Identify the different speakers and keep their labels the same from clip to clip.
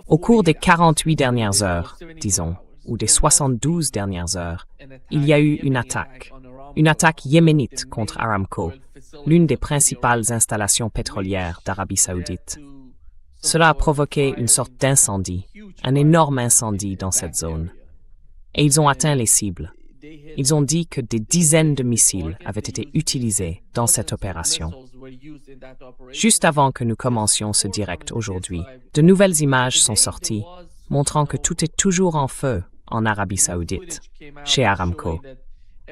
Speaker 1: Au cours des 48 dernières heures, disons, ou des 72 dernières heures, il y a eu une attaque yéménite contre Aramco, l'une des principales installations pétrolières d'Arabie saoudite. Cela a provoqué une sorte d'incendie, un énorme incendie dans cette zone. Et ils ont atteint les cibles. Ils ont dit que des dizaines de missiles avaient été utilisés dans cette opération. Juste avant que nous commencions ce direct aujourd'hui, de nouvelles images sont sorties, montrant que tout est toujours en feu en Arabie saoudite, chez Aramco.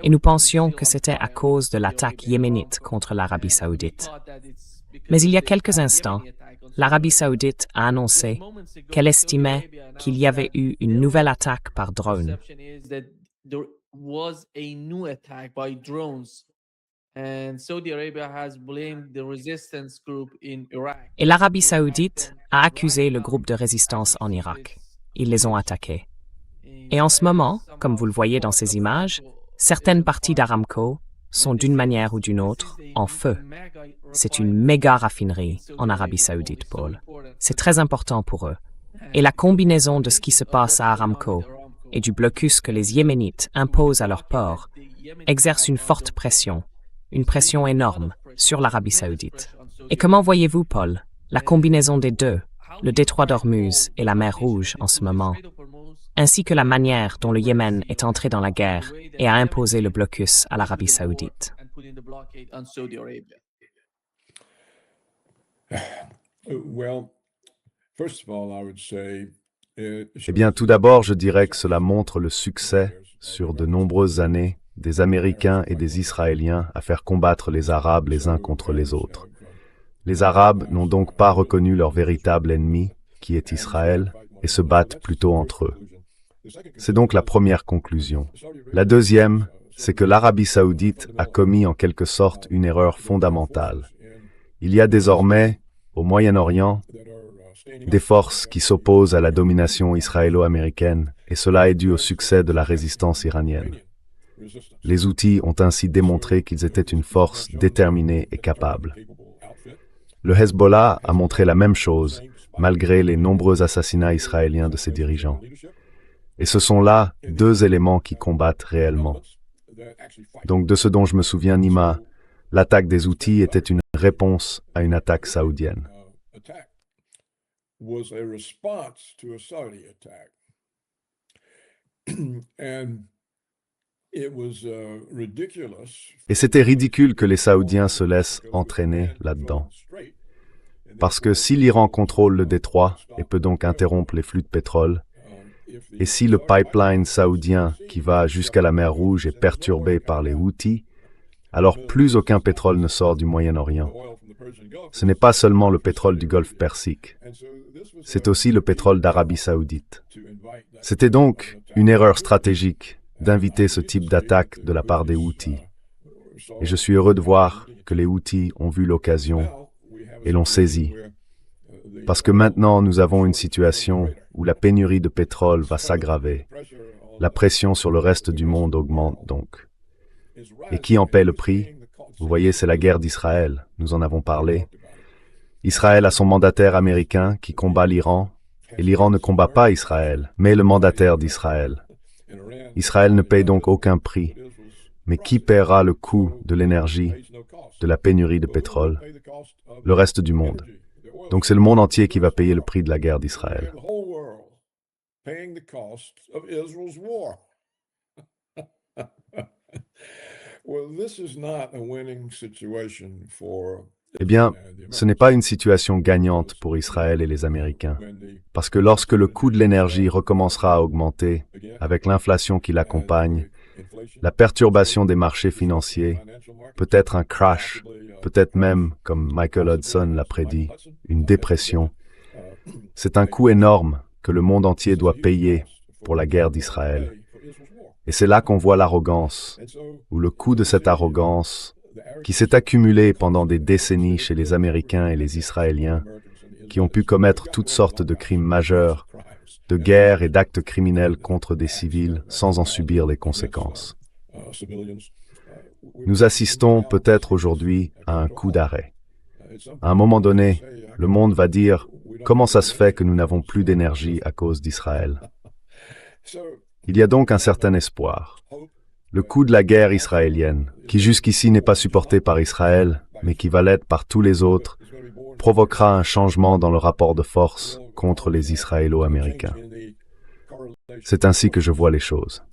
Speaker 1: Et nous pensions que c'était à cause de l'attaque yéménite contre l'Arabie saoudite. Mais il y a quelques instants, l'Arabie saoudite a annoncé qu'elle estimait qu'il y avait eu une nouvelle attaque par drone. Et l'Arabie saoudite a accusé le groupe de résistance en Irak. Ils les ont attaqués. Et en ce moment, comme vous le voyez dans ces images, certaines parties d'Aramco sont d'une manière ou d'une autre en feu. C'est une méga raffinerie en Arabie saoudite, Paul. C'est très important pour eux. Et la combinaison de ce qui se passe à Aramco et du blocus que les Yéménites imposent à leur port exerce une forte pression, une pression énorme sur l'Arabie saoudite. Et comment voyez-vous, Paul, la combinaison des deux, le détroit d'Ormuz et la mer Rouge en ce moment, ainsi que la manière dont le Yémen est entré dans la guerre et a imposé le blocus à l'Arabie saoudite?
Speaker 2: Eh bien, tout d'abord, je dirais que cela montre le succès, sur de nombreuses années, des Américains et des Israéliens à faire combattre les Arabes les uns contre les autres. Les Arabes n'ont donc pas reconnu leur véritable ennemi, qui est Israël, et se battent plutôt entre eux. C'est donc la première conclusion. La deuxième, c'est que l'Arabie saoudite a commis en quelque sorte une erreur fondamentale. Il y a désormais, au Moyen-Orient, des forces qui s'opposent à la domination israélo-américaine, et cela est dû au succès de la résistance iranienne. Les Houthis ont ainsi démontré qu'ils étaient une force déterminée et capable. Le Hezbollah a montré la même chose, malgré les nombreux assassinats israéliens de ses dirigeants. Et ce sont là deux éléments qui combattent réellement. Donc de ce dont je me souviens, Nima, l'attaque des Houthis était une réponse à une attaque saoudienne. Et c'était ridicule que les Saoudiens se laissent entraîner là-dedans. Parce que si l'Iran contrôle le détroit et peut donc interrompre les flux de pétrole, et si le pipeline saoudien qui va jusqu'à la mer Rouge est perturbé par les Houthis, alors plus aucun pétrole ne sort du Moyen-Orient. Ce n'est pas seulement le pétrole du Golfe Persique, c'est aussi le pétrole d'Arabie saoudite. C'était donc une erreur stratégique d'inviter ce type d'attaque de la part des Houthis. Et je suis heureux de voir que les Houthis ont vu l'occasion et l'ont saisie. Parce que maintenant, nous avons une situation où la pénurie de pétrole va s'aggraver. La pression sur le reste du monde augmente donc. Et qui en paie le prix? Vous voyez, c'est la guerre d'Israël. Nous en avons parlé. Israël a son mandataire américain qui combat l'Iran, et l'Iran ne combat pas Israël, mais le mandataire d'Israël. Israël ne paye donc aucun prix. Mais qui paiera le coût de l'énergie, de la pénurie de pétrole? Le reste du monde. Donc c'est le monde entier qui va payer le prix de la guerre d'Israël. Eh bien, ce n'est pas une situation gagnante pour Israël et les Américains. Parce que lorsque le coût de l'énergie recommencera à augmenter, avec l'inflation qui l'accompagne, la perturbation des marchés financiers, peut-être un crash, peut-être même, comme Michael Hudson l'a prédit, une dépression. C'est un coût énorme que le monde entier doit payer pour la guerre d'Israël. Et c'est là qu'on voit l'arrogance, ou le coût de cette arrogance qui s'est accumulé pendant des décennies chez les Américains et les Israéliens, qui ont pu commettre toutes sortes de crimes majeurs, de guerres et d'actes criminels contre des civils sans en subir les conséquences. Nous assistons peut-être aujourd'hui à un coup d'arrêt. À un moment donné, le monde va dire « Comment ça se fait que nous n'avons plus d'énergie à cause d'Israël ?» Il y a donc un certain espoir. Le coût de la guerre israélienne, qui jusqu'ici n'est pas supporté par Israël, mais qui va l'être par tous les autres, provoquera un changement dans le rapport de force contre les Israélo-Américains. C'est ainsi que je vois les choses.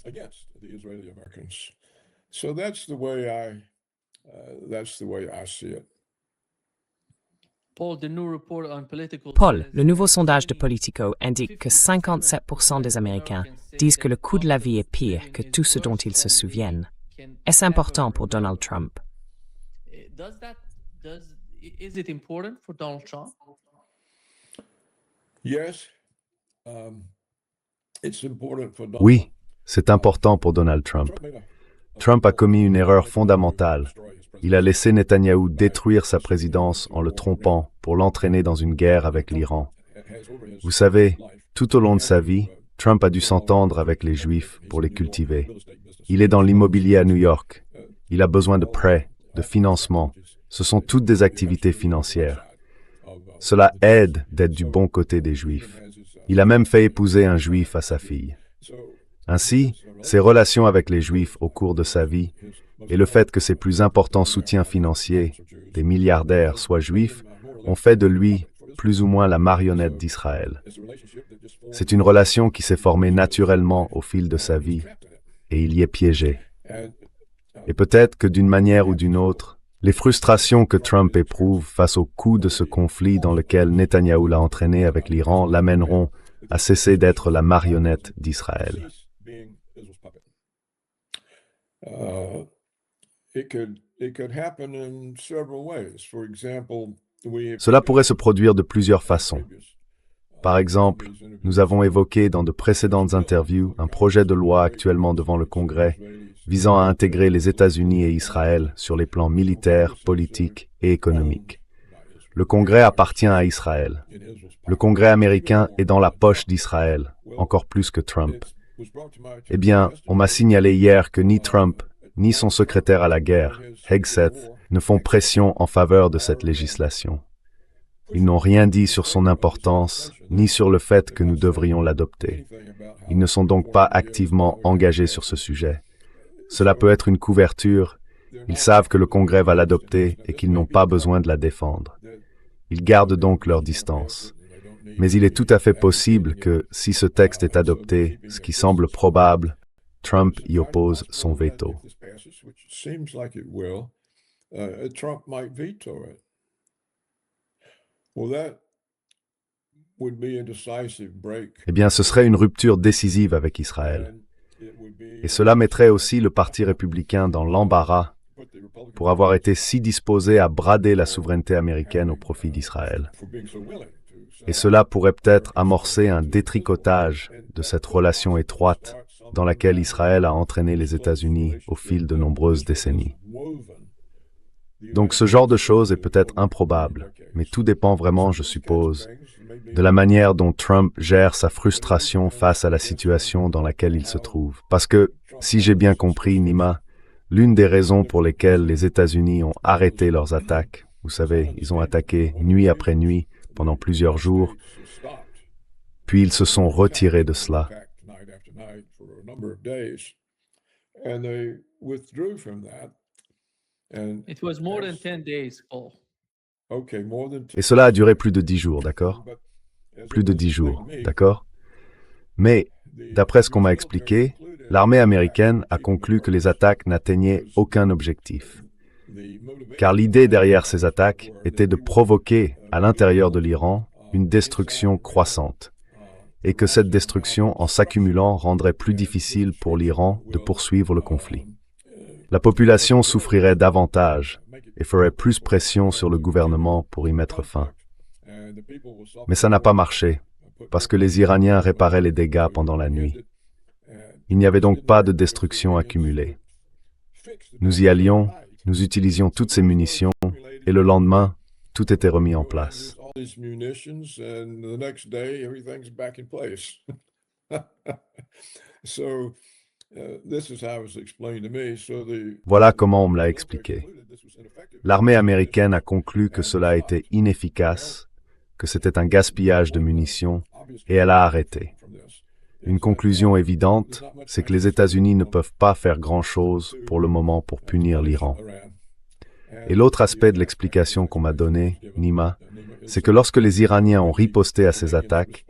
Speaker 1: Paul, le nouveau sondage de Politico indique que 57% des Américains disent que le coût de la vie est pire que tout ce dont ils se souviennent. Est-ce important pour Donald Trump?
Speaker 3: Is it important for Donald Trump?
Speaker 2: Oui, c'est important pour Donald Trump. Trump a commis une erreur fondamentale. Il a laissé Netanyahou détruire sa présidence en le trompant pour l'entraîner dans une guerre avec l'Iran. Vous savez, tout au long de sa vie, Trump a dû s'entendre avec les Juifs pour les cultiver. Il est dans l'immobilier à New York. Il a besoin de prêts, de financement. Ce sont toutes des activités financières. Cela aide d'être du bon côté des Juifs. Il a même fait épouser un Juif à sa fille. Ainsi, ses relations avec les Juifs au cours de sa vie et le fait que ses plus importants soutiens financiers, des milliardaires, soient juifs, ont fait de lui plus ou moins la marionnette d'Israël. C'est une relation qui s'est formée naturellement au fil de sa vie et il y est piégé. Et peut-être que d'une manière ou d'une autre, les frustrations que Trump éprouve face au coût de ce conflit dans lequel Netanyahou l'a entraîné avec l'Iran l'amèneront à cesser d'être la marionnette d'Israël. Cela pourrait se produire de plusieurs façons. Par exemple, nous avons évoqué dans de précédentes interviews un projet de loi actuellement devant le Congrès visant à intégrer les États-Unis et Israël sur les plans militaires, politiques et économiques. Le Congrès appartient à Israël. Le Congrès américain est dans la poche d'Israël, encore plus que Trump. Eh bien, on m'a signalé hier que ni Trump, ni son secrétaire à la guerre, Hegseth, ne font pression en faveur de cette législation. Ils n'ont rien dit sur son importance, ni sur le fait que nous devrions l'adopter. Ils ne sont donc pas activement engagés sur ce sujet. Cela peut être une couverture. Ils savent que le Congrès va l'adopter et qu'ils n'ont pas besoin de la défendre. Ils gardent donc leur distance. Mais il est tout à fait possible que, si ce texte est adopté, ce qui semble probable, Trump y oppose son veto. Eh bien, ce serait une rupture décisive avec Israël. Et cela mettrait aussi le Parti républicain dans l'embarras pour avoir été si disposé à brader la souveraineté américaine au profit d'Israël. Et cela pourrait peut-être amorcer un détricotage de cette relation étroite dans laquelle Israël a entraîné les États-Unis au fil de nombreuses décennies. Donc ce genre de choses est peut-être improbable, mais tout dépend vraiment, je suppose, de la manière dont Trump gère sa frustration face à la situation dans laquelle il se trouve. Parce que, si j'ai bien compris, Nima, l'une des raisons pour lesquelles les États-Unis ont arrêté leurs attaques, vous savez, ils ont attaqué nuit après nuit pendant plusieurs jours, puis ils se sont retirés de cela.
Speaker 3: It was more than 10 days, Paul.
Speaker 2: Et cela a duré plus de 10 jours, d'accord? Plus de 10 jours, d'accord? Mais, d'après ce qu'on m'a expliqué, l'armée américaine a conclu que les attaques n'atteignaient aucun objectif. Car l'idée derrière ces attaques était de provoquer, à l'intérieur de l'Iran, une destruction croissante. Et que cette destruction, en s'accumulant, rendrait plus difficile pour l'Iran de poursuivre le conflit. La population souffrirait davantage et ferait plus pression sur le gouvernement pour y mettre fin. Mais ça n'a pas marché, parce que les Iraniens réparaient les dégâts pendant la nuit. Il n'y avait donc pas de destruction accumulée. Nous y allions, nous utilisions toutes ces munitions, et le lendemain, tout était remis en place. Voilà comment on me l'a expliqué. L'armée américaine a conclu que cela était inefficace, que c'était un gaspillage de munitions, et elle a arrêté. Une conclusion évidente, c'est que les États-Unis ne peuvent pas faire grand-chose pour le moment pour punir l'Iran. Et l'autre aspect de l'explication qu'on m'a donnée, Nima, c'est que lorsque les Iraniens ont riposté à ces attaques,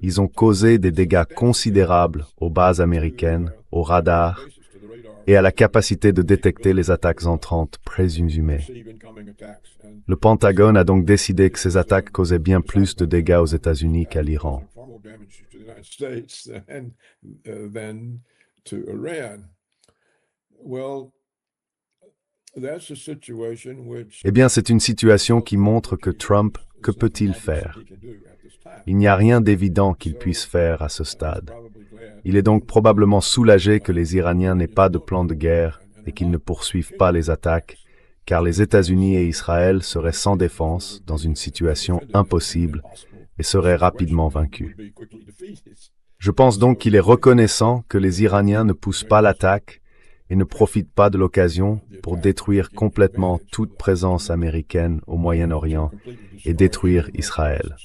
Speaker 2: ils ont causé des dégâts considérables aux bases américaines, aux radars et à la capacité de détecter les attaques entrantes présumées. Le Pentagone a donc décidé que ces attaques causaient bien plus de dégâts aux États-Unis qu'à l'Iran. Eh bien, c'est une situation qui montre que Trump, que peut-il faire? Il n'y a rien d'évident qu'il puisse faire à ce stade. Il est donc probablement soulagé que les Iraniens n'aient pas de plan de guerre et qu'ils ne poursuivent pas les attaques, car les États-Unis et Israël seraient sans défense, dans une situation impossible, et seraient rapidement vaincus. Je pense donc qu'il est reconnaissant que les Iraniens ne poussent pas l'attaque et ne profitent pas de l'occasion pour détruire complètement toute présence américaine au Moyen-Orient et détruire Israël.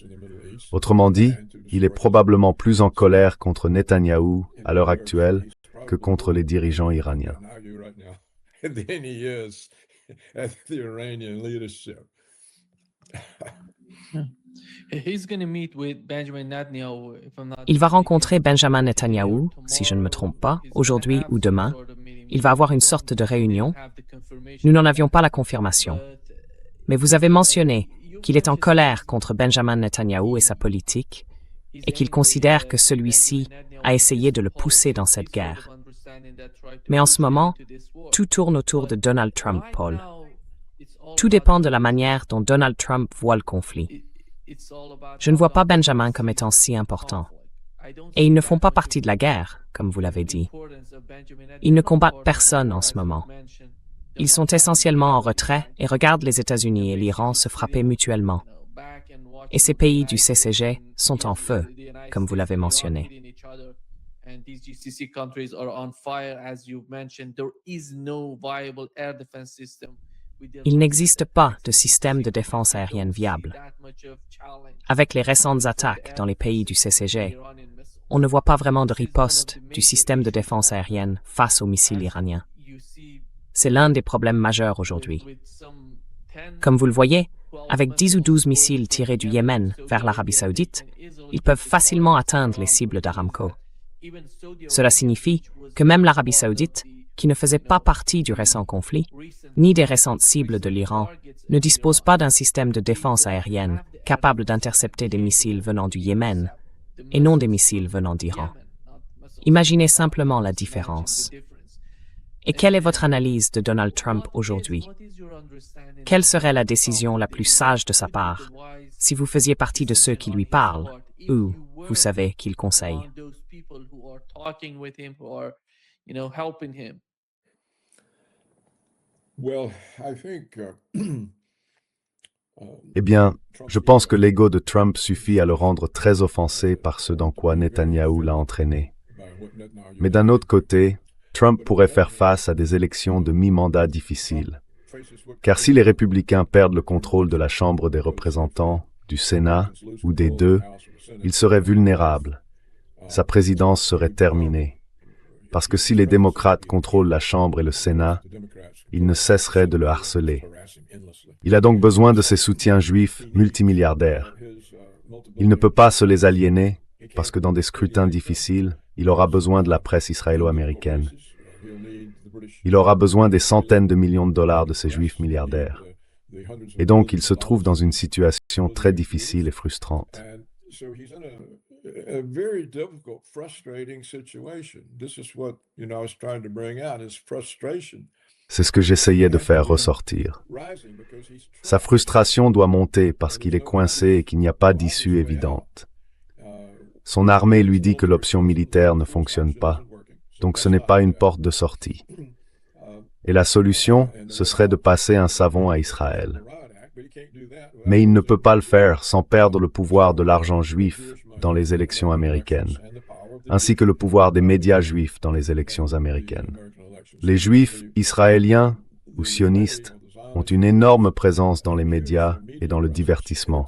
Speaker 2: Autrement dit, il est probablement plus en colère contre Netanyahou à l'heure actuelle que contre les dirigeants iraniens.
Speaker 1: Il va rencontrer Benjamin Netanyahou, si je ne me trompe pas, aujourd'hui ou demain. Il va avoir une sorte de réunion. Nous n'en avions pas la confirmation. Mais vous avez mentionné qu'il est en colère contre Benjamin Netanyahou et sa politique, et qu'il considère que celui-ci a essayé de le pousser dans cette guerre. Mais en ce moment, tout tourne autour de Donald Trump, Paul. Tout dépend de la manière dont Donald Trump voit le conflit. Je ne vois pas Benjamin comme étant si important. Et ils ne font pas partie de la guerre, comme vous l'avez dit. Ils ne combattent personne en ce moment. Ils sont essentiellement en retrait et regardent les États-Unis et l'Iran se frapper mutuellement. Et ces pays du CCG sont en feu, comme vous l'avez mentionné. Il n'existe pas de système de défense aérienne viable. Avec les récentes attaques dans les pays du CCG, on ne voit pas vraiment de riposte du système de défense aérienne face aux missiles iraniens. C'est l'un des problèmes majeurs aujourd'hui. Comme vous le voyez, avec 10 ou 12 missiles tirés du Yémen vers l'Arabie Saoudite, ils peuvent facilement atteindre les cibles d'Aramco. Cela signifie que même l'Arabie Saoudite, qui ne faisait pas partie du récent conflit, ni des récentes cibles de l'Iran, ne dispose pas d'un système de défense aérienne capable d'intercepter des missiles venant du Yémen et non des missiles venant d'Iran. Imaginez simplement la différence. Et quelle est votre analyse de Donald Trump aujourd'hui? Quelle serait la décision la plus sage de sa part si vous faisiez partie de ceux qui lui parlent ou, vous savez, qu'il conseille?
Speaker 2: Eh bien, je pense que l'ego de Trump suffit à le rendre très offensé par ce dans quoi Netanyahou l'a entraîné. Mais d'un autre côté, Trump pourrait faire face à des élections de mi-mandat difficiles. Car si les républicains perdent le contrôle de la Chambre des représentants, du Sénat ou des deux, il serait vulnérable. Sa présidence serait terminée. Parce que si les démocrates contrôlent la Chambre et le Sénat, ils ne cesseraient de le harceler. Il a donc besoin de ses soutiens juifs multimilliardaires. Il ne peut pas se les aliéner, parce que dans des scrutins difficiles, il aura besoin de la presse israélo-américaine. Il aura besoin des centaines de millions de dollars de ces juifs milliardaires. Et donc, il se trouve dans une situation très difficile et frustrante. C'est ce que j'essayais de faire ressortir. Sa frustration doit monter parce qu'il est coincé et qu'il n'y a pas d'issue évidente. Son armée lui dit que l'option militaire ne fonctionne pas, donc ce n'est pas une porte de sortie. Et la solution, ce serait de passer un savon à Israël. Mais il ne peut pas le faire sans perdre le pouvoir de l'argent juif dans les élections américaines. ainsi que le pouvoir des médias juifs dans les élections américaines. Les juifs israéliens ou sionistes ont une énorme présence dans les médias et dans le divertissement.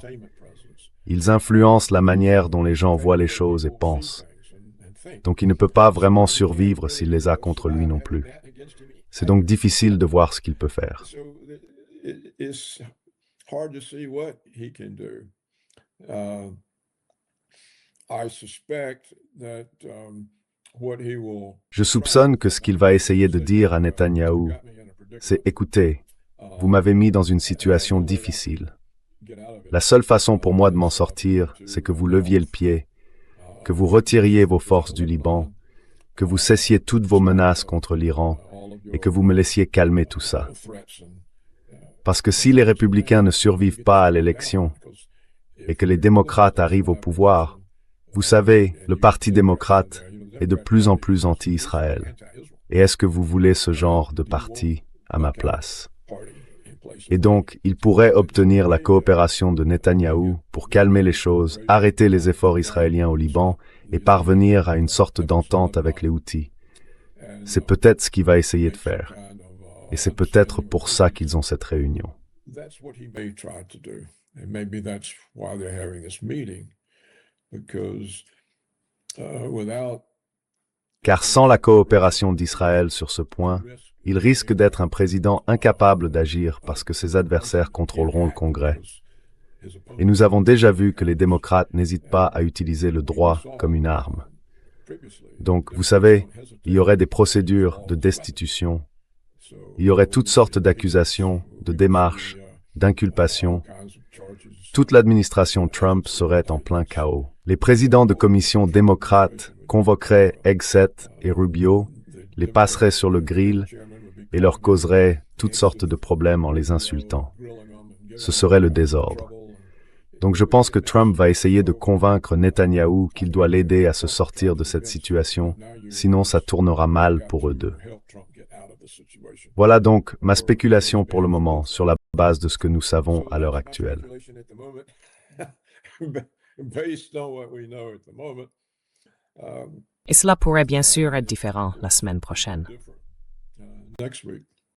Speaker 2: Ils influencent la manière dont les gens voient les choses et pensent. Donc il ne peut pas vraiment survivre s'il les a contre lui non plus. C'est donc difficile de voir ce qu'il peut faire. Je soupçonne que ce qu'il va essayer de dire à Netanyahou, c'est « Écoutez, vous m'avez mis dans une situation difficile. La seule façon pour moi de m'en sortir, c'est que vous leviez le pied, que vous retiriez vos forces du Liban, que vous cessiez toutes vos menaces contre l'Iran et que vous me laissiez calmer tout ça. Parce que si les républicains ne survivent pas à l'élection et que les démocrates arrivent au pouvoir, vous savez, le Parti démocrate est de plus en plus anti-Israël. Et est-ce que vous voulez ce genre de parti à ma place? Et donc, il pourrait obtenir la coopération de Netanyahou pour calmer les choses, arrêter les efforts israéliens au Liban et parvenir à une sorte d'entente avec les Houthis. C'est peut-être ce qu'il va essayer de faire. Et c'est peut-être pour ça qu'ils ont cette réunion. Car sans la coopération d'Israël sur ce point, il risque d'être un président incapable d'agir parce que ses adversaires contrôleront le Congrès. Et nous avons déjà vu que les démocrates n'hésitent pas à utiliser le droit comme une arme. Donc, vous savez, il y aurait des procédures de destitution, il y aurait toutes sortes d'accusations, de démarches, d'inculpations. Toute l'administration Trump serait en plein chaos. Les présidents de commissions démocrates convoqueraient Hegseth et Rubio, les passeraient sur le grill et leur causeraient toutes sortes de problèmes en les insultant. Ce serait le désordre. Donc je pense que Trump va essayer de convaincre Netanyahou qu'il doit l'aider à se sortir de cette situation, sinon ça tournera mal pour eux deux. Voilà donc ma spéculation pour le moment sur la base de ce que nous savons à l'heure actuelle.
Speaker 1: Et cela pourrait bien sûr être différent la semaine prochaine.